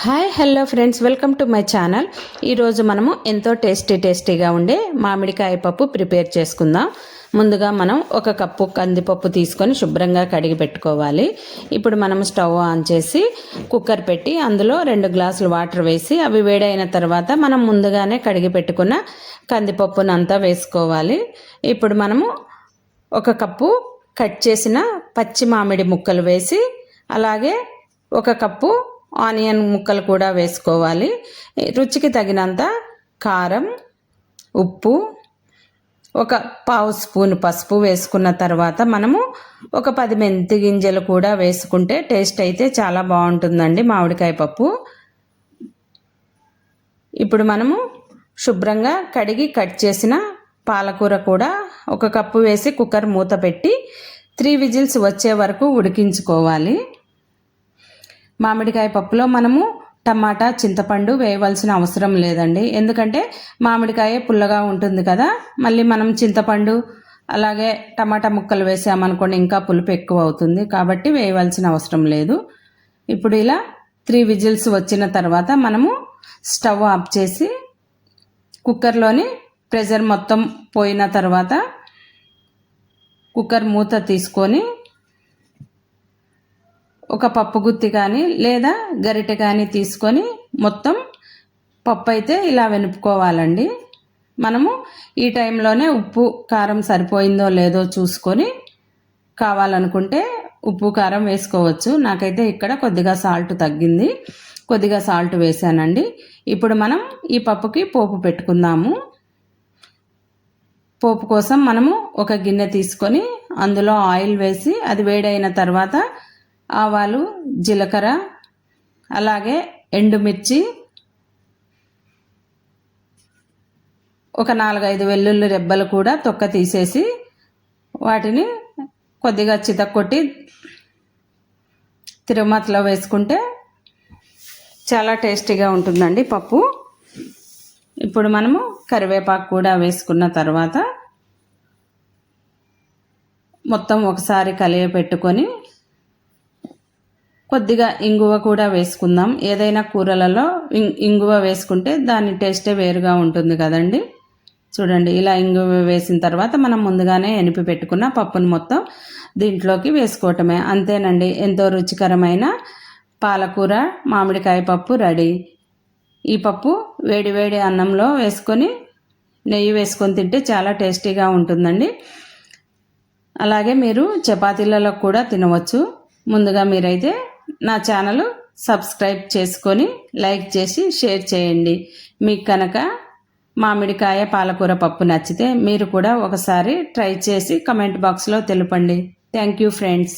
Hi hello friends, welcome to my channel. ఈరోజు మనము ఎంతో టేస్టీగా ఉండే మామిడికాయ పప్పు ప్రిపేర్ చేసుకుందాం. ముందుగా మనం ఒక కప్పు కందిపప్పు తీసుకొని శుభ్రంగా కడిగి పెట్టుకోవాలి. ఇప్పుడు మనం స్టవ్ ఆన్ చేసి కుక్కర్ పెట్టి అందులో 2 గ్లాసులు వాటర్ వేసి అవి వేడైన తర్వాత మనం ముందుగానే కడిగి పెట్టుకున్న కందిపప్పును అంతా వేసుకోవాలి. ఇప్పుడు మనము ఒక కప్పు కట్ చేసిన పచ్చి మామిడి ముక్కలు వేసి అలాగే ఒక కప్పు ఆనియన్ ముక్కలు కూడా వేసుకోవాలి. రుచికి తగినంత కారం, ఉప్పు, ఒక పావు స్పూన్ పసుపు వేసుకున్న తర్వాత మనము ఒక 10 మెంతి గింజలు కూడా వేసుకుంటే టేస్ట్ అయితే చాలా బాగుంటుందండి మామిడికాయ పప్పు. ఇప్పుడు మనము శుభ్రంగా కడిగి కట్ చేసిన పాలకూర కూడా ఒక కప్పు వేసి కుక్కర్ మూత పెట్టి 3 విజిల్స్ వచ్చే వరకు ఉడికించుకోవాలి. మామిడికాయ పప్పులో మనము టమాటా, చింతపండు వేయవలసిన అవసరం లేదండి. ఎందుకంటే మామిడికాయ పుల్లగా ఉంటుంది కదా, మళ్ళీ మనం చింతపండు అలాగే టమాటా ముక్కలు వేసామనుకోండి ఇంకా పులుపు ఎక్కువ అవుతుంది, కాబట్టి వేయవలసిన అవసరం లేదు. ఇప్పుడు ఇలా 3 విజిల్స్ వచ్చిన తర్వాత మనము స్టవ్ ఆఫ్ చేసి కుక్కర్లోని ప్రెషర్ మొత్తం పోయిన తర్వాత కుక్కర్ మూత తీసుకొని ఒక పప్పు గుత్తి కానీ లేదా గరిటె కానీ తీసుకొని మొత్తం పప్పు అయితే ఇలా వెనుపుకోవాలండి. మనము ఈ టైంలోనే ఉప్పు కారం సరిపోయిందో లేదో చూసుకొని కావాలనుకుంటే ఉప్పు కారం వేసుకోవచ్చు. నాకైతే ఇక్కడ కొద్దిగా సాల్ట్ తగ్గింది, కొద్దిగా సాల్ట్ వేసానండి. ఇప్పుడు మనం ఈ పప్పుకి పోపు పెట్టుకుందాము. పోపు కోసం మనము ఒక గిన్నె తీసుకొని అందులో ఆయిల్ వేసి అది వేడైన తర్వాత ఆవాలు, జీలకర్ర అలాగే ఎండుమిర్చి, ఒక 4-5 వెల్లుల్లి రెబ్బలు కూడా తొక్క తీసేసి వాటిని కొద్దిగా చితక్కొట్టి తిరుమతలో వేసుకుంటే చాలా టేస్టీగా ఉంటుందండి పప్పు. ఇప్పుడు మనము కరివేపాకు కూడా వేసుకున్న తర్వాత మొత్తం ఒకసారి కలియపెట్టుకొని కొద్దిగా ఇంగువ కూడా వేసుకుందాం. ఏదైనా కూరలలో ఇంగువ వేసుకుంటే దాని టేస్టే వేరుగా ఉంటుంది కదండి. చూడండి, ఇలా ఇంగువ వేసిన తర్వాత మనం ముందుగానే ఎనిపి పెట్టుకున్న పప్పును మొత్తం దీంట్లోకి వేసుకోవటమే. అంతేనండి, ఎంతో రుచికరమైన పాలకూర మామిడికాయ పప్పు రెడీ. ఈ పప్పు వేడి వేడి అన్నంలో వేసుకొని నెయ్యి వేసుకొని తింటే చాలా టేస్టీగా ఉంటుందండి. అలాగే మీరు చపాతీలలో కూడా తినవచ్చు. ముందుగా మీరైతే నా ఛానల్ సబ్స్క్రైబ్ చేసుకొని లైక్ చేసి షేర్ చేయండి. మీకు కనుక మామిడికాయ పాలకూర పప్పు నచ్చితే మీరు కూడా ఒకసారి ట్రై చేసి కమెంట్ బాక్స్లో తెలుపండి. Thank you friends.